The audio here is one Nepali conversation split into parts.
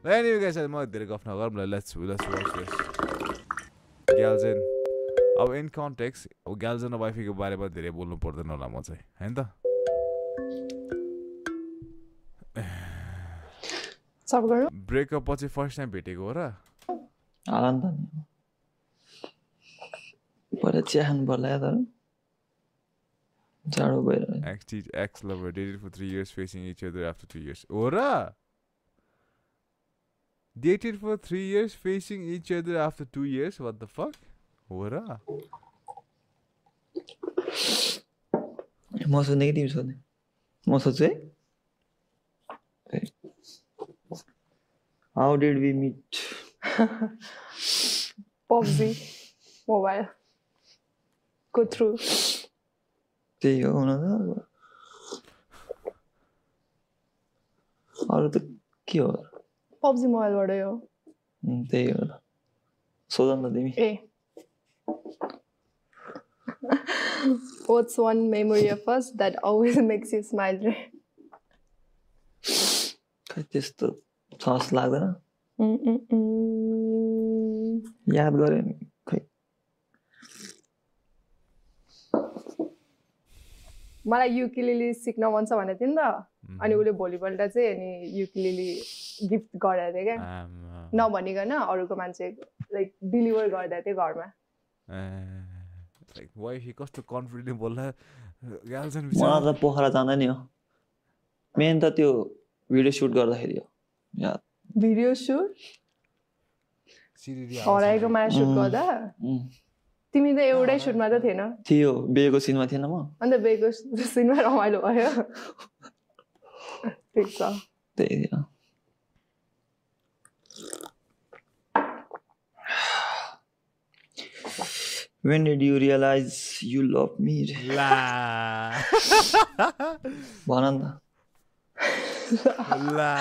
Anyway guys, म धेरै गफ नगरौँ ल, let's watch this. Galzen. अब in context, अब Galzen र वाइफीको बारेमा धेरै बोल्नु पर्दैन होला म चाहिँ, हैन त? सब गर्नु ब्रेकअप पछि फर्स्ट टाइम भेटेको हो र? होला नि त नि पहिला चिया खानु पर्ला या तर जाडो भइरह्यो Ex-lover dated for 3 years, facing each other after 2 years. हो र? Dated for 3 years, facing each other after 2 years? What the fuck? हो र? म सोध्ने कि तिमी सोध्ने म सोध्छु है How did we meet? PUBG mobile go through त्यही हो हुन त अरू त के हो PUBG mobile बाटै हो त्यही हो त सोध न तिमी ए What's one memory of us that always makes you smile? खै त्यस्तो छ जस्तो लाग्दैन याद गरे नि खै मलाई युकिलेली सिक्न मन छ भनेको थिएँ नि त अनि उसले भोलिपल्ट चाहिँ अनि युकिलेली गिफ्ट गरेको थिएँ क्या नभनिकन अरूको मान्छे लाइक डेलिभर गर्दा थिएँ घरमा लाइक वाइफी कस्तो कन्फिडेन्ट बोल्ला गार्लजन मलाई त पोखरा जाँदा नि हो मेन त त्यो भिडियो सुट गर्दाखेरि हो याद भिडियो सुट हराएको माया सुट गर्दा तिमी त एउटै सुटमा त थिएन थियो बेको सिनमा थिएन म अन्त बेको सिनमा रमाइलो भयो ठिक छ त्यही हो When did you realize you love me? ला भन न ला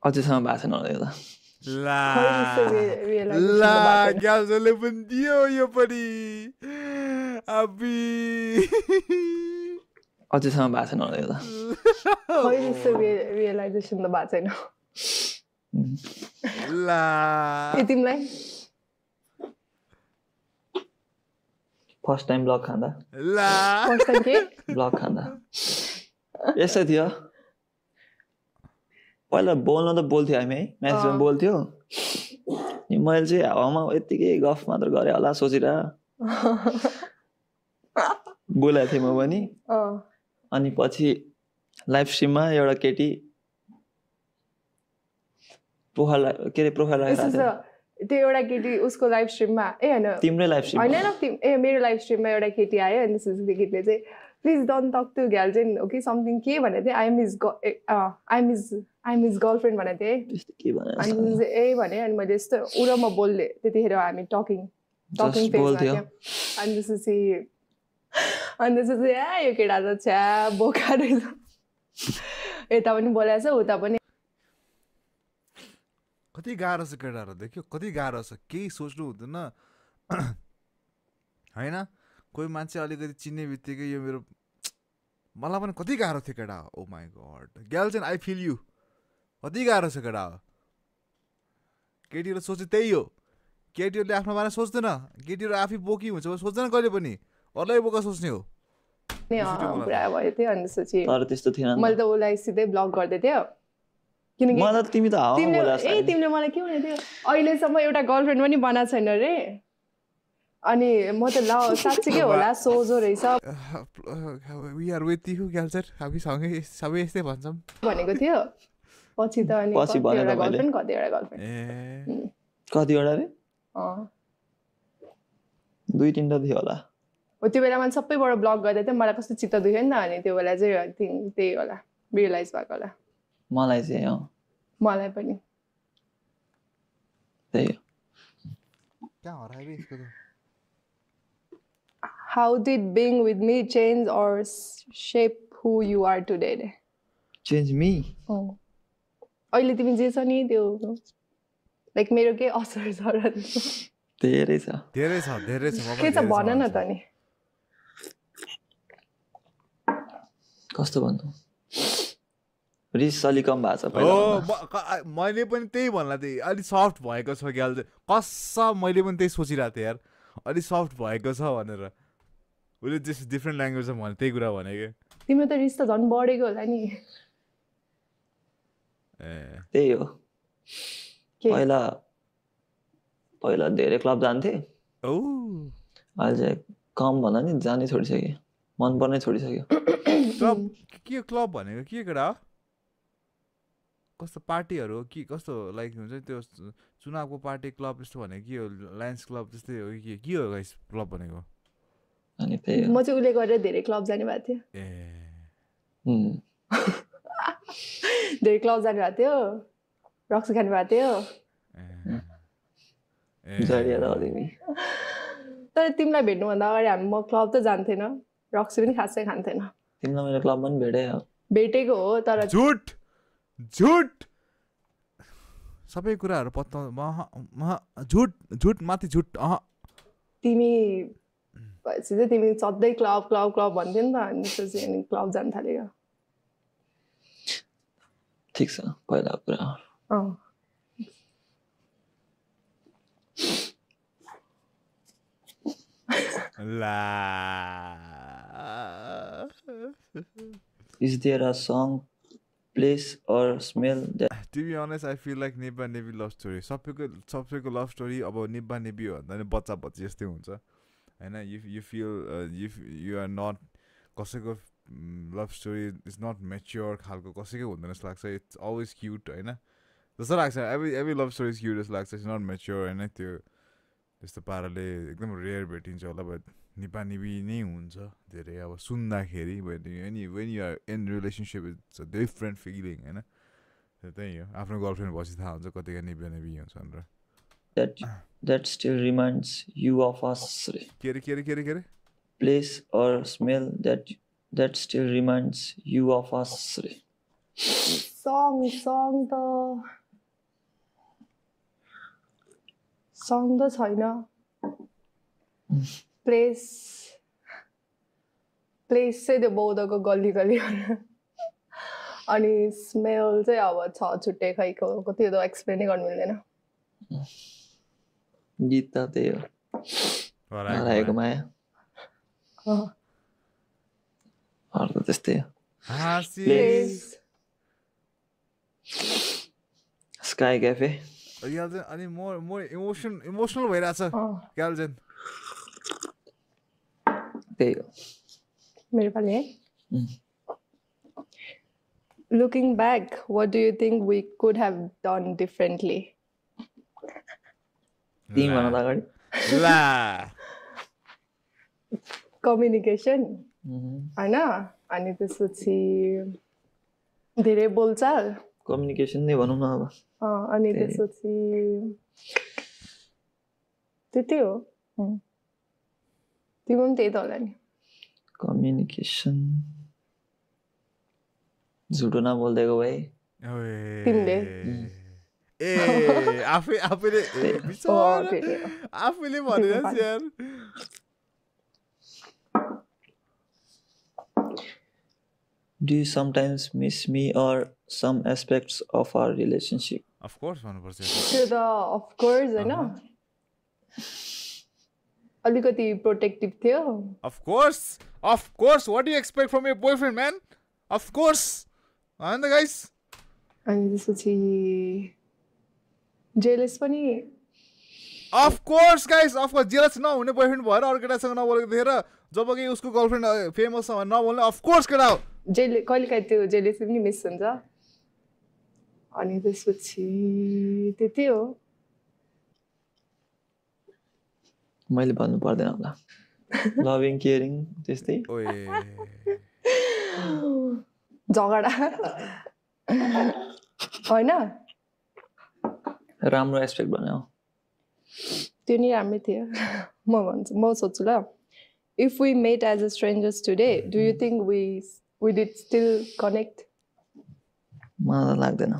अझैसम्म भएको छैन होला यो त ला ला गार्लजनले पनि दियो यो पनि अबी अझैसम्म भएको छैन होला यो त खै त्यस्तो रियलाइजेसन त भएको छैन ला ए तिमीलाई फर्स्ट टाइम ब्लग खाँदा ला फर्स्ट टाइम के ब्लग खाँदा यस्तै थियो पहिला बोल्न त बोल्थ्यो हामी है म्यासेजमा बोल्थ्यो अनि मैले चाहिँ हावामा यत्तिकै गफ मात्र गरेँ होला सोचेर बोलाएको थिएँ म पनि अनि पछि लाइभ स्ट्रिममा एउटा केटी प्रोफाइल राखेको त्यो एउटा केटी उसको लाइभ स्ट्रिममा ए होइन तिम्रै लाइभ स्ट्रिम होइन ए मेरो लाइभ स्ट्रिममा एउटा केटी आयो अनि त्यसपछि केटीले चाहिँ please don't talk to Gyalzen okay something के भनेको थिएँ आइएम हिज गर्लफ्रेन्ड भनेको थिएँ अनि ए भने अनि मैले यस्तो ऊ र म बोल्ने त्यतिखेर हामी टकिङ फेजमा थियो अनि त्यसपछि ए यो केटा त छ्या बोका रहेछ यता पनि बोलाएको छ उता पनि कति गाह्रो छ केटाहरू देख्यो कति गाह्रो छ केही सोच्नु हुँदैन होइन कोही मान्छे अलिकति चिन्ने बित्तिकै यो मेरो मलाई पनि कति गाह्रो थियो केटा ओ my god Gyaljen I feel you कति गाह्रो छ केटा हो केटीहरू सोचे त्यही हो केटीहरूले आफ्नो बारेमा सोच्दैन केटीहरू आफै बोकी हुन्छ सोच्दैन कहिले पनि अरूलाई बोका सोच्ने हो पुरा भयो थियो अनि त्यसपछि तर त्यस्तो थिएन मैले त उसलाई सिधै ब्लक गर्दै थियो मलाई तिमी त तिमीले मलाई के भनेको थियो अहिलेसम्म एउटा गर्लफ्रेन्ड पनि बनाएको छैन रे अनि म त ल साँच्चीकै होला सोझो रहेछ we are with you Gyalzen हामी सँगै सबै यस्तै भन्छौँ भनेको थियो पछि त अनि कतिवटा गर्लफ्रेन्ड कतिवटा रे 2-3 थियो होला हो त्यो बेलामा सबैबाट ब्लक गर्दै थियो मलाई कस्तो चित्त दुख्यो नि त अनि त्यो बेला चाहिँ त्यही होला रियलाइज भएको होला मलाई चाहिँ मलाई पनि त्यही हो कहाँ हरायो बे यसको त How did being with me change or shape who you are today? Change me? अहिले तिमी जे छ नि त्यो लाइक मेरो के असर छ र धेरै छ के छ भन न त नि कस्तो भन्नु रिस अलि कम भएको छ पहिला मैले पनि त्यही भन्ला थिएँ अलिक सफ्ट भएको छ ग्याल चाहिँ कसम मैले पनि त्यही सोचिरहेको थिएँ यार अलिक सफ्ट भएको छ भनेर उसले जस्ट डिफ्रेन्ट ल्याङ्ग्वेजमा भने त्यही कुरा भनेको तिम्रो त रिस त झन् बढेको होला नि त्यही हो पहिला पहिला धेरै क्लब जान्थे अहिले चाहिँ कम भन्दा नि जानै छोडिसक्यो मन पर्नै छोडिसक्यो क्लब के क्लब भनेको के कुरा हो कस्तो पार्टीहरू हो कि कस्तो लाइक हुन्छ त्यो चुनावको पार्टी क्लब यस्तो भनेको के हो लायन्स क्लब जस्तै हो कि के हो गाइस क्लब भनेको अनि त्यही म चाहिँ उसले गरेर धेरै क्लब जाने भएको थियो धेरै क्लब जाने भएको थियो रक्सी खाने भएको थियो तर तिमीलाई भेट्नुभन्दा अगाडि म क्लब त जान्थेन रक्सी पनि खासै खान्थेन तिमीलाई मैले क्लबमा पनि भेटेको हो तर झुट सबै कुराहरू पत्ता झुट माथि झुट तिमी चाहिँ तिमी सधैँ क्लब क्लब क्लब भन्थ्यौ नि त अनि त्यसपछि अनि क्लब जान थाल्यो ठिक छ पहिला कुरा Is there a song, place or smell that... To be honest, I feel like Nibba Nibi love story. सबैको love story अब Nibba Nibi हो भन्दा नि बच्चा बच्ची जस्तै हुन्छ हैन you feel you are not कसैको love story is not mature खालको कसैको हुँदैन जस्तो लाग्छ it's always cute हैन जस्तो लाग्छ every love story is cute जस्तो लाग्छ it's not mature हैन त्यो त्यस्तो पाराले एकदम रेयर भेटिन्छ होला बट निपा निबी नै हुन्छ धेरै अब सुन्दाखेरि when you are in relationship it's a different feeling हैन त्यही हो आफ्नो गर्लफ्रेन्ड भएपछि थाहा हुन्छ कतिका निबा निबी हुन्छ भनेर that still reminds you of us के रे place or smell that still reminds you of us song त छैन प्लेस चाहिँ त्यो बौद्धको गल्ली अनि स्मेल चाहिँ अब छ छुट्टै खैको त्यो त एक्सप्लेनै गर्नु मिल्दैन गीत त त्यही हो हराएको माया अर्को त्यस्तै हो स्काई क्याफे अनि मोर इमोसनल भइरहेछ क्याल्जेन त्यही हो मेरो पालि है Looking back, what do you think we could have done differently? Communication. हैन अनि त्यसपछि धेरै बोलचाल कम्युनिकेसन नै भनौँ न अब अनि त्यसपछि त्यति हो तिम्रो पनि त्यही त होला नि कम्युनिकेसन झुटो नबोल्देको भए तिमीले आफैले भनेर यार Do you sometimes miss me or some aspects of our relationship? Of course, भन्नुपर्छ त्यो त of course हैन अलिकति प्रोटेक्टिभ थियो Of course, what do you expect from your boyfriend, man? Of course. And the guys. अनि त्यसपछि जेलस पनि Of course, guys. Of course, jealous नहुने बोयफ्रेन्ड भएर अर्को केटासँग नबोलेको देखेर जब कि उसको गर्लफ्रेन्ड फेमस छ भने नबोल्ने of course केटा हो कहिलेकाहीँ त्यो जेलस पनि मिस हुन्छ अनि त्यसपछि त्यति हो मैले भन्नु पर्दैन होला लभिङ केयरिङ त्यस्तै झगडा होइन राम्रो एस्पेक्ट भन्यो त्यो नि राम्रै थियो म सोच्छु ल if we met as a strangers today do you think we did still connect मलाई लाग्दैन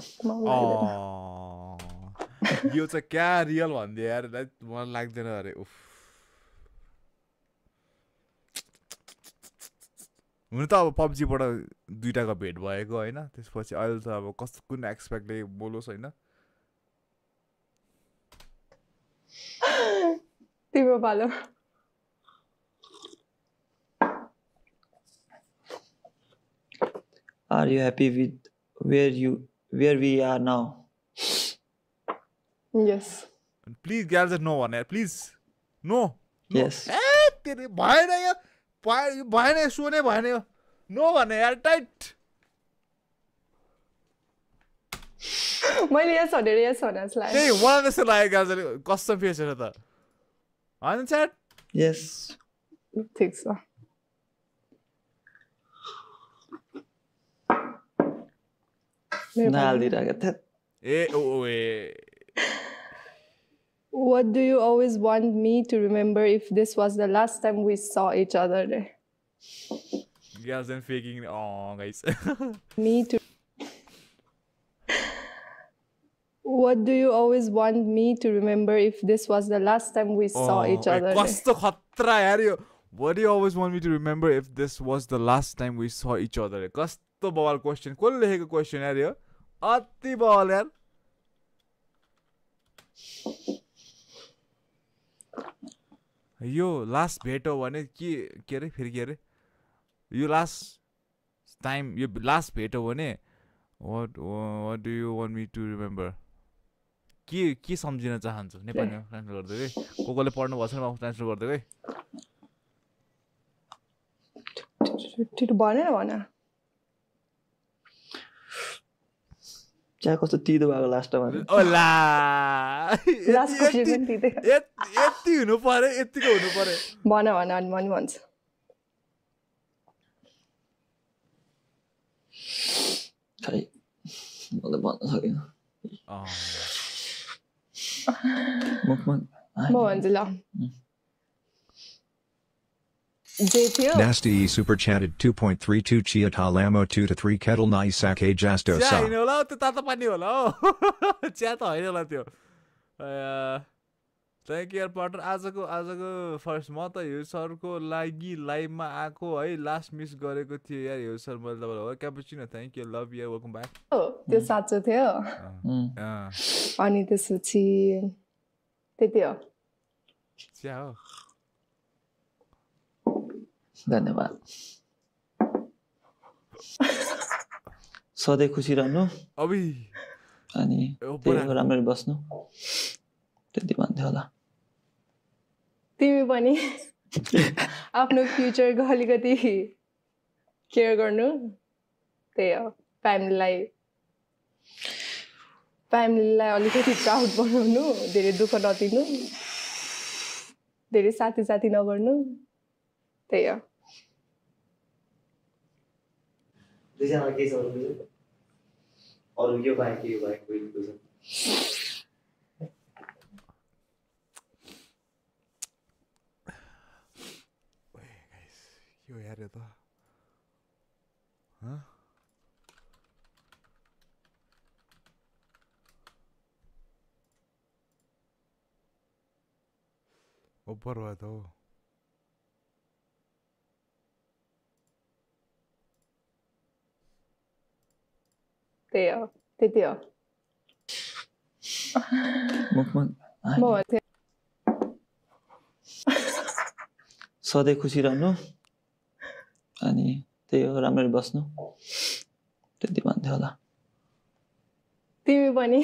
यो चाहिँ क्या रियल भन्दै यार मलाई लाग्दैन अरे उफ हुन त अब पब्जीबाट 2टाको भेट भएको होइन त्यसपछि अहिले त अब कस्तो कुन एक्सपेक्टले बोलोस् होइन तिम्रो पालो Are you happy with where we are now? Yes. Please girls no one please no Yes. तेरे भएन यो भएन सुने भएन यो नो भने यार टाइट मैले यस भनेर यस भने जस्तो लाग्यो त्यही मलाई त्यस्तो लाग्यो गाजले कस्तो फेस हेर त होइन च्याट Yes. ठिक छ नहालिदिरहेको थिएँ What do you always want me to remember if this was the last time we saw each other? Girls and faking guys Me to What do you always want me to remember if this was the last time we saw each other? कस्तो खतरा यार यो What do you always want me to remember if this was the last time we saw each other? कस्तो बवाल क्वेशन कसले लेखेको क्वेशन यार यो अति बवाल यार यो लास्ट भेट हो भने के अरे फेरि के अरे यो लास्ट टाइम यो लास्ट भेट हो भने what do you want me to remember के सम्झिन चाहन्छु नेपालीमा ट्रान्सलेट गर्दै के कोले पढ्नु भएको छैन म ट्रान्सलेट गर्दै त्यो भनेर भन चिया कस्तो तितो भएको लास्टमा ओला लास्ट क्वेशन पनि तितै यति हुनु पर्यो यतिको हुनु पर्यो भन भन अनि म नि भन्छु खै मलाई भन्न सकिन मुखमा म भन्छु ल Nasty super chatted 2.32 Chia Talamo 2 to 3 Kettle Naisake Jasto चिया Sa. होइन होला त्यो तातो पानी होला हो चिया त होइन होला त्यो थ्याङ्क यू यार पार्टनर आजको फर्स्ट म त यो सरको लागि लाइभमा आएको है लास्ट मिस गरेको थिएँ यार यो सर मैले तपाईँलाई हो cappuccino thank you love you welcome back त्यो साँचो थियो अनि त्यसपछि त्यति हो चिया हो धन्यवाद सधैँ खुसी रहनु अबि अनि त्यही हो राम्ररी बस्नु त्यति भन्थ्यो होला तिमी पनि आफ्नो फ्युचरको अलिकति केयर गर्नु त्यही हो फ्यामिलीलाई अलिकति प्राउड बनाउनु धेरै दुःख नदिनु धेरै साथी नगर्नु त्यही हो यो यार त ओभर भयो त हो त्यही हो त्यति हो मुखमा म भन्थेँ सधैँ खुसी रहनु अनि त्यही हो राम्ररी बस्नु त्यति भन्थ्यो होला तिमी पनि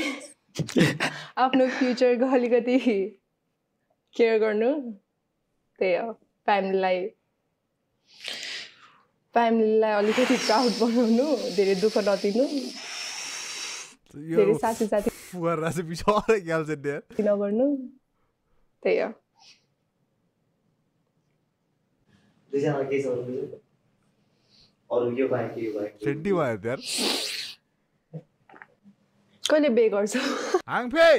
आफ्नो फ्युचरको अलिकति केयर गर्नु त्यही हो फ्यामिलीलाई अलिकति प्राउड बनाउनु धेरै दुःख नदिनु धेरै साथी फुगर चाहिँ बिचारै ग्याल्छ नि नगर्नु त्यही हो सेन्टी भयो यार कहिले बे गर्छौ हाङफे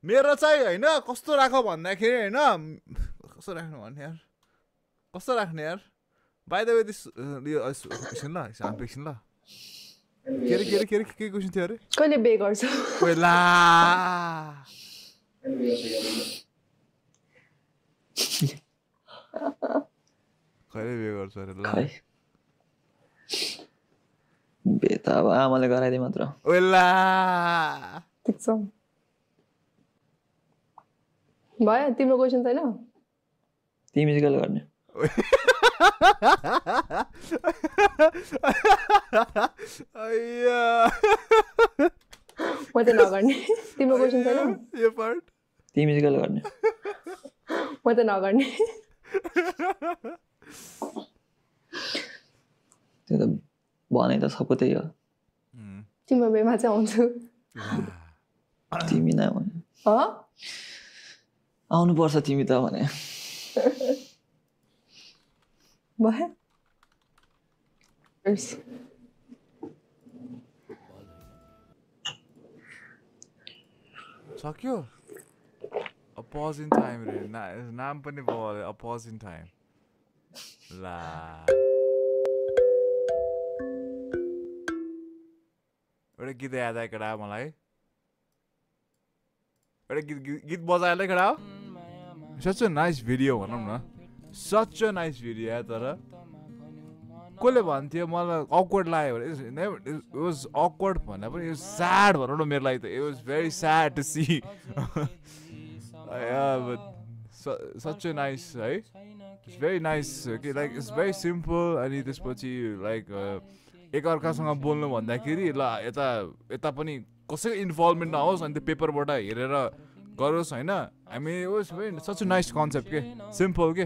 मेरो चाहिँ होइन कस्तो राख भन्दाखेरि होइन कस्तो राख्नु भन्ने यार कस्तो राख्ने यार बाइ द वे दिस एकछिन ल एकछिन ल के क्वेसन थियो अरे कहिले बे गर्छौ पहिला कहिले बे गर्छ अरे ल बेता अब आमाले गराइदिए मात्र ओला ठिक छ भयो तिम्रो क्वेसन छैन तिमी चाहिँ कहिले गर्ने अय्या म त नगर्ने तिम्रो क्वेसन छैन यो पार्ट तिमी चाहिँ कहिले गर्ने म त नगर्ने त्यो त भने त सबको त्यही हो तिम्रो बेमा चाहिँ आउँछु तिमी नै भने आउनुपर्छ तिमी त भने भयो सक्यो A pause in time रे नाम पनि भयो A pause in time ला एउटा गीत याद आयो केटा मलाई एउटा गीत बजाएलै केटा सच अ नाइस भिडियो भनौँ न सच अ नाइस भिडियो तर कसले भन्थ्यो मलाई अक्वर्ड लाग्यो भने इट वाज अक्वर्ड भन्दा पनि इट स्याड भनौँ न मेरो लागि त it was very sad to see such a nice है इट्स भेरी नाइस कि लाइक इट्स भेरी सिम्पल अनि त्यसपछि लाइक एकअर्कासँग बोल्नु भन्दाखेरि ल यता पनि कसैको इन्भल्भमेन्ट नहोस् अनि त्यो पेपरबाट हेरेर गरोस् होइन हामी was very such a nice concept के सिम्पल के